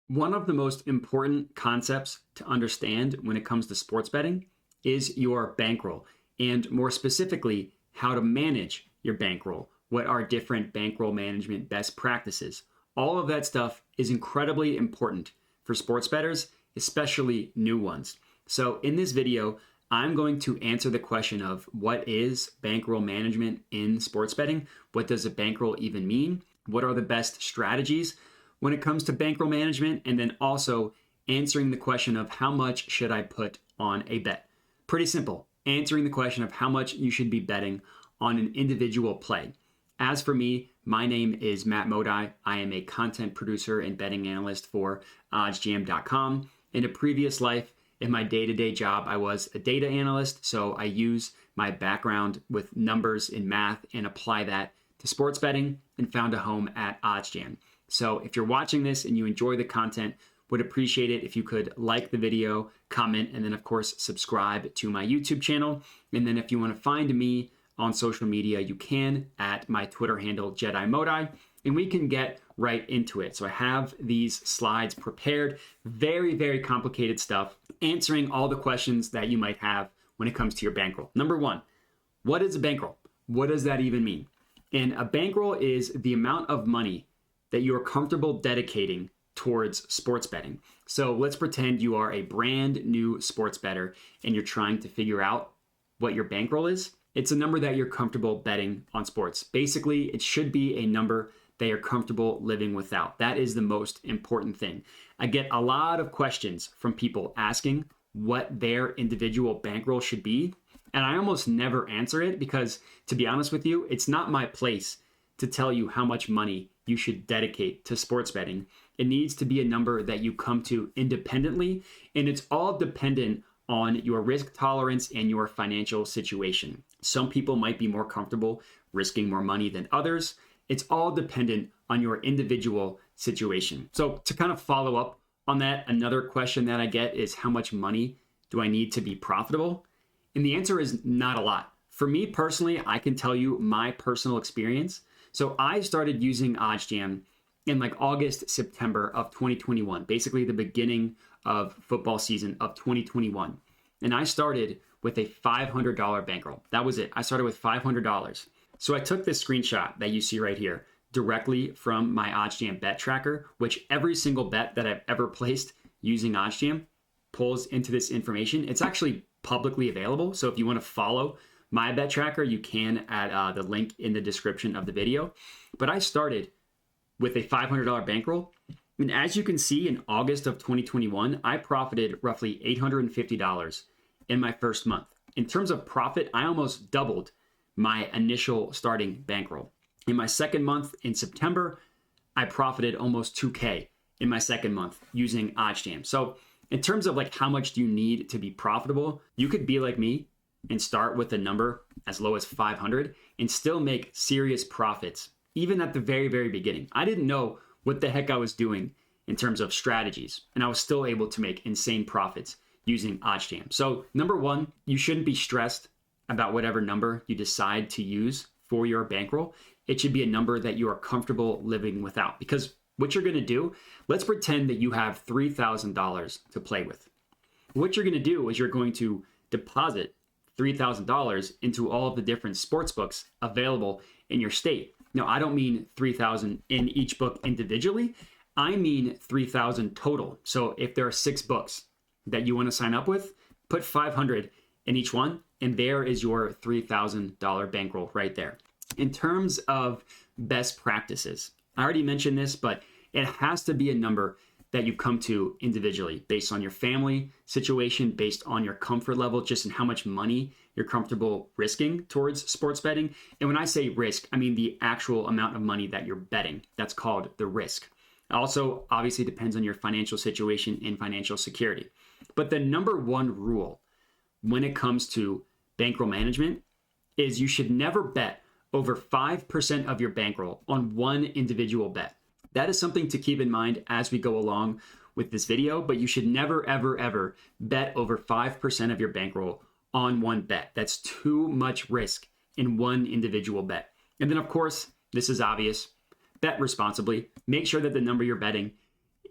One of the most important concepts to understand when it comes to sports betting is your bankroll, and more specifically, how to manage your bankroll. What are different bankroll management best practices? All of that stuff is incredibly important for sports bettors, especially new ones. So in this video, I'm going to answer the question of what is bankroll management in sports betting? What does a bankroll even mean? What are the best strategies when it comes to bankroll management? And then also answering the question of how much should I put on a bet? Pretty simple, answering the question of how much you should be betting on an individual play. As for me, my name is Matt Modi. I am a content producer and betting analyst for oddsjam.com. In a previous life, in my day-to-day job, I was a data analyst, so I use my background with numbers in math and apply that to sports betting and found a home at OddsJam. So if you're watching this and you enjoy the content, would appreciate it if you could like the video, comment, and then of course subscribe to my YouTube channel. And then if you want to find me on social media, you can at my Twitter handle, Jedi Modi, and we can get right into it. So I have these slides prepared, very, very complicated stuff, answering all the questions that you might have when it comes to your bankroll. Number one, what is a bankroll? What does that even mean? And a bankroll is the amount of money that you are comfortable dedicating towards sports betting. So let's pretend you are a brand new sports bettor and you're trying to figure out what your bankroll is. It's a number that you're comfortable betting on sports. Basically, it should be a number that you're comfortable living without. That is the most important thing. I get a lot of questions from people asking what their individual bankroll should be, and I almost never answer it because, to be honest with you, it's not my place to tell you how much money you should dedicate to sports betting. It needs to be a number that you come to independently, and it's all dependent on your risk tolerance and your financial situation. Some people might be more comfortable risking more money than others. It's all dependent on your individual situation. So to kind of follow up on that, another question that I get is how much money do I need to be profitable? And the answer is not a lot. For me personally, I can tell you my personal experience. So I started using OddsJam in like August, September of 2021, basically the beginning of football season of 2021. And I started with a $500 bankroll. That was it. I started with $500. So I took this screenshot that you see right here directly from my OddsJam bet tracker, which every single bet that I've ever placed using OddsJam pulls into this information. It's actually publicly available. So if you want to follow my bet tracker, you can at the link in the description of the video. But I started with a $500 bankroll. And as you can see, in August of 2021, I profited roughly $850 in my first month. In terms of profit, I almost doubled my initial starting bankroll. In my second month in September, I profited almost $2K in my second month using OddsJam. So in terms of like how much do you need to be profitable, you could be like me and start with a number as low as 500 and still make serious profits, even at the very, very beginning. I didn't know what the heck I was doing in terms of strategies, and I was still able to make insane profits using OddsJam. So number one, you shouldn't be stressed about whatever number you decide to use for your bankroll. It should be a number that you are comfortable living without, because what you're going to do, let's pretend that you have $3,000 to play with. What you're going to do is you're going to deposit $3,000 into all of the different sports books available in your state. Now, I don't mean 3,000 in each book individually. I mean 3,000 total. So if there are 6 books that you want to sign up with, put 500 in each one, and there is your $3,000 bankroll right there. In terms of best practices, I already mentioned this, but it has to be a number that you come to individually based on your family situation, based on your comfort level, just in how much money you're comfortable risking towards sports betting. And when I say risk, I mean the actual amount of money that you're betting. That's called the risk. Also, obviously depends on your financial situation and financial security. But the number one rule when it comes to bankroll management is you should never bet over 5% of your bankroll on one individual bet. That is something to keep in mind as we go along with this video, but you should never, ever, ever bet over 5% of your bankroll on one bet. That's too much risk in one individual bet. And then, of course, this is obvious, bet responsibly. Make sure that the number you're betting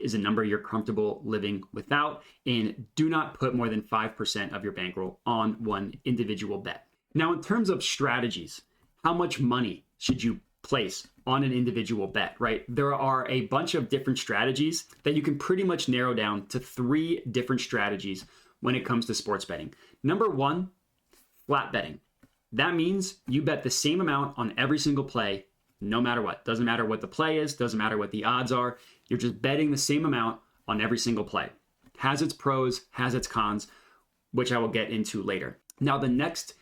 is a number you're comfortable living without, and do not put more than 5% of your bankroll on one individual bet. Now, in terms of strategies, how much money should you place on an individual bet, right? There are a bunch of different strategies that you can pretty much narrow down to 3 different strategies when it comes to sports betting. Number 1, flat betting. That means you bet the same amount on every single play, no matter what. Doesn't matter what the play is, doesn't matter what the odds are. You're just betting the same amount on every single play. Has its pros, has its cons, which I will get into later. Now, the next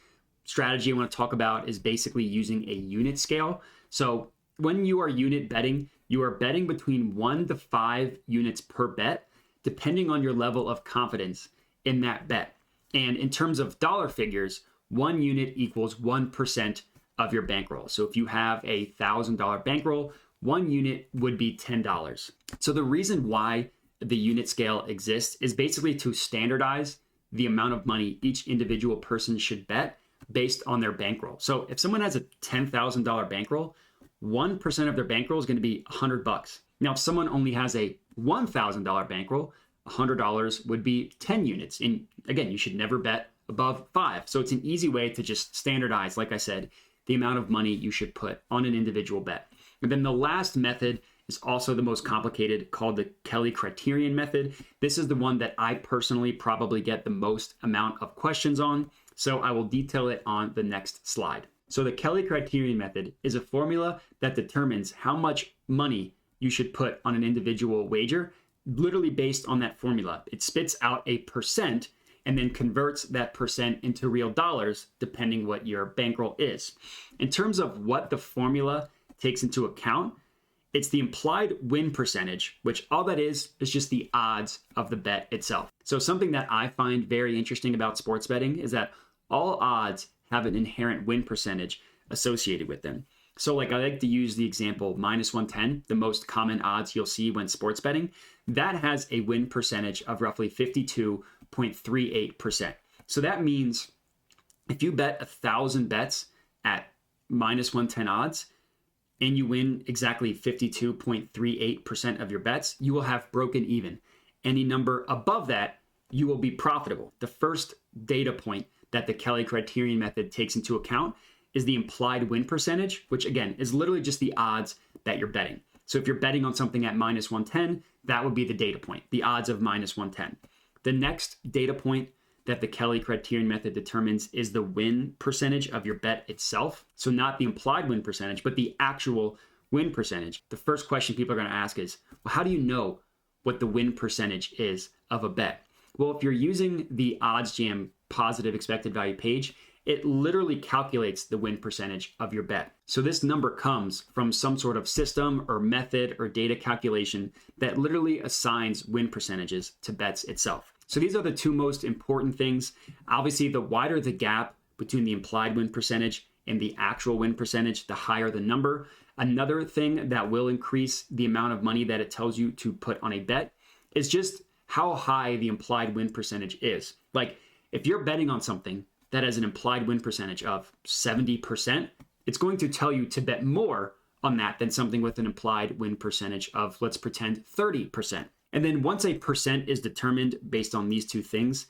strategy I want to talk about is basically using a unit scale. So when you are unit betting, you are betting between 1 to 5 units per bet, depending on your level of confidence in that bet. And in terms of dollar figures, 1 unit equals 1% of your bankroll. So if you have a $1,000 bankroll, 1 unit would be $10. So the reason why the unit scale exists is basically to standardize the amount of money each individual person should bet based on their bankroll. So if someone has a $10,000 bankroll, 1% of their bankroll is going to be $100. Now, if someone only has a $1,000 bankroll, $100 would be 10 units. And again, you should never bet above 5. So it's an easy way to just standardize, like I said, the amount of money you should put on an individual bet. And then the last method is also the most complicated, called the Kelly Criterion method. This is the one that I personally probably get the most amount of questions on, so I will detail it on the next slide. So the Kelly Criterion method is a formula that determines how much money you should put on an individual wager, literally based on that formula. It spits out a percent and then converts that percent into real dollars, depending what your bankroll is. In terms of what the formula takes into account, it's the implied win percentage, which all that is just the odds of the bet itself. So something that I find very interesting about sports betting is that all odds have an inherent win percentage associated with them. So like I like to use the example -110, the most common odds you'll see when sports betting. That has a win percentage of roughly 52.38%. So that means if you bet 1,000 bets at -110 odds and you win exactly 52.38% of your bets, you will have broken even. Any number above that, you will be profitable. The first data point that the Kelly Criterion method takes into account is the implied win percentage, which again is literally just the odds that you're betting. So if you're betting on something at -110, that would be the data point, the odds of -110. The next data point that the Kelly Criterion method determines is the win percentage of your bet itself. So not the implied win percentage, but the actual win percentage. The first question people are going to ask is, well, how do you know what the win percentage is of a bet? Well, if you're using the OddsJam positive expected value page, it literally calculates the win percentage of your bet. So this number comes from some sort of system or method or data calculation that literally assigns win percentages to bets itself. So these are the 2 most important things. Obviously, the wider the gap between the implied win percentage and the actual win percentage, the higher the number. Another thing that will increase the amount of money that it tells you to put on a bet is just how high the implied win percentage is. Like if you're betting on something that has an implied win percentage of 70%, it's going to tell you to bet more on that than something with an implied win percentage of, let's pretend, 30%. And then once a percent is determined based on these 2 things,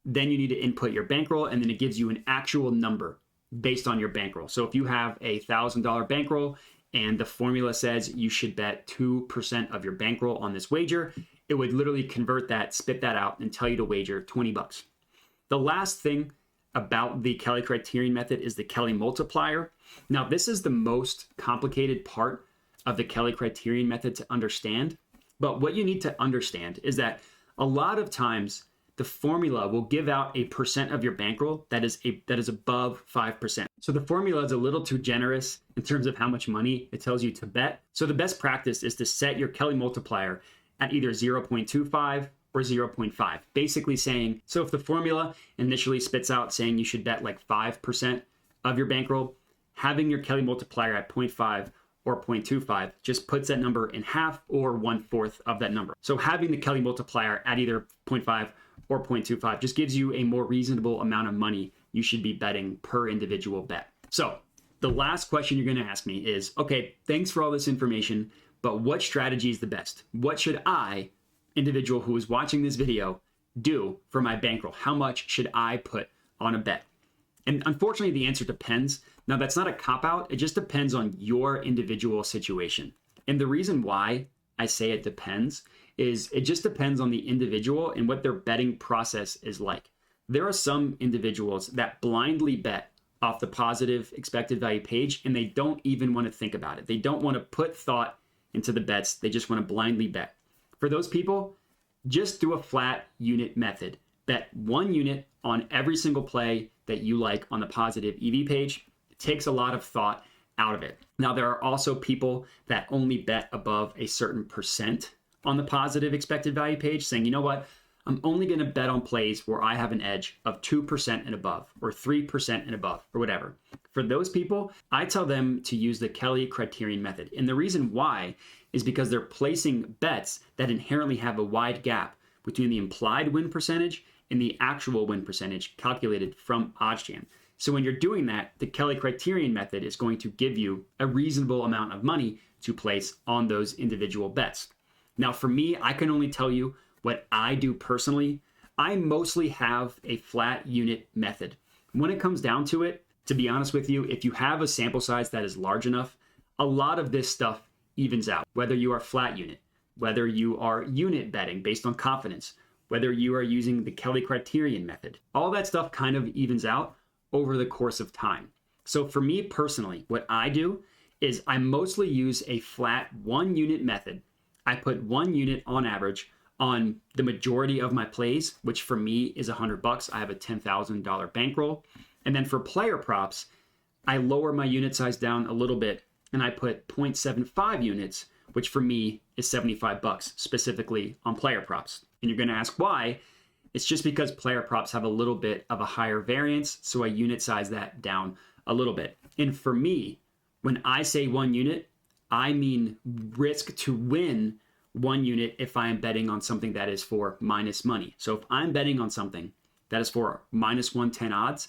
then you need to input your bankroll, and then it gives you an actual number based on your bankroll. So if you have a $1,000 bankroll and the formula says you should bet 2% of your bankroll on this wager, it would literally convert that, spit that out, and tell you to wager $20. The last thing about the Kelly Criterion method is the Kelly multiplier. Now, this is the most complicated part of the Kelly Criterion method to understand. But what you need to understand is that a lot of times the formula will give out a percent of your bankroll that is above 5%. So the formula is a little too generous in terms of how much money it tells you to bet. So the best practice is to set your Kelly multiplier at either 0.25 or 0.5, basically saying, so if the formula initially spits out saying you should bet like 5% of your bankroll, having your Kelly multiplier at 0.5 or 0.25 just puts that number in half or 1/4 of that number. So having the Kelly multiplier at either 0.5 or 0.25 just gives you a more reasonable amount of money you should be betting per individual bet. So the last question you're going to ask me is, okay, thanks for all this information, but what strategy is the best? What should I individual who is watching this video do for my bankroll? How much should I put on a bet? And unfortunately, the answer depends. Now, that's not a cop-out. It just depends on your individual situation. And the reason why I say it depends is it just depends on the individual and what their betting process is like. There are some individuals that blindly bet off the positive expected value page, and they don't even want to think about it. They don't want to put thought into the bets. They just want to blindly bet. For those people, just do a flat unit method. Bet 1 unit on every single play that you like on the positive EV page. It takes a lot of thought out of it. Now, there are also people that only bet above a certain percent on the positive expected value page, saying, you know what, I'm only going to bet on plays where I have an edge of 2% and above, or 3% and above, or whatever. For those people, I tell them to use the Kelly Criterion method. And the reason why is because they're placing bets that inherently have a wide gap between the implied win percentage and the actual win percentage calculated from OddsJam. So when you're doing that, the Kelly Criterion method is going to give you a reasonable amount of money to place on those individual bets. Now, for me, I can only tell you what I do personally. I mostly have a flat unit method. When it comes down to it, to be honest with you, if you have a sample size that is large enough, a lot of this stuff evens out. Whether you are flat unit, whether you are unit betting based on confidence, whether you are using the Kelly Criterion method, all that stuff kind of evens out over the course of time. So for me personally, what I do is I mostly use a flat 1 unit method. I put 1 unit on average on the majority of my plays, which for me is $100. I have a $10,000 bankroll. And then for player props, I lower my unit size down a little bit and I put 0.75 units, which for me is $75 specifically on player props. And you're going to ask why. It's just because player props have a little bit of a higher variance, so I unit size that down a little bit. And for me, when I say 1 unit, I mean risk to win 1 unit if I am betting on something that is for minus money. So if I'm betting on something that is for minus 110 odds,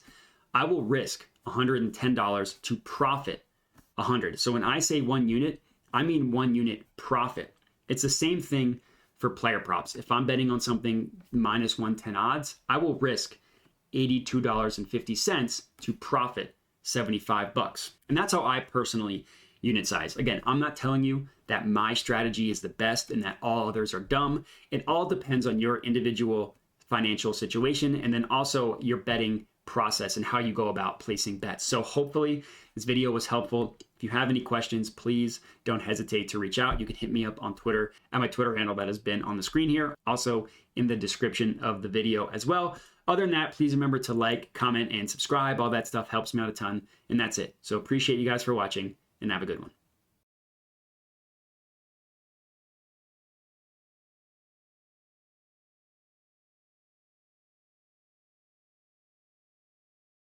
I will risk $110 to profit 100. So when I say 1 unit, I mean 1 unit profit. It's the same thing for player props. If I'm betting on something minus 110 odds, I will risk $82.50 to profit $75. And that's how I personally unit size. Again, I'm not telling you that my strategy is the best and that all others are dumb. It all depends on your individual financial situation and then also your betting process and how you go about placing bets. So hopefully this video was helpful. If you have any questions, please don't hesitate to reach out. You can hit me up on Twitter at my Twitter handle that has been on the screen here, also in the description of the video as well. Other than that, please remember to like, comment, and subscribe. All that stuff helps me out a ton, and that's it. So appreciate you guys for watching, and have a good one.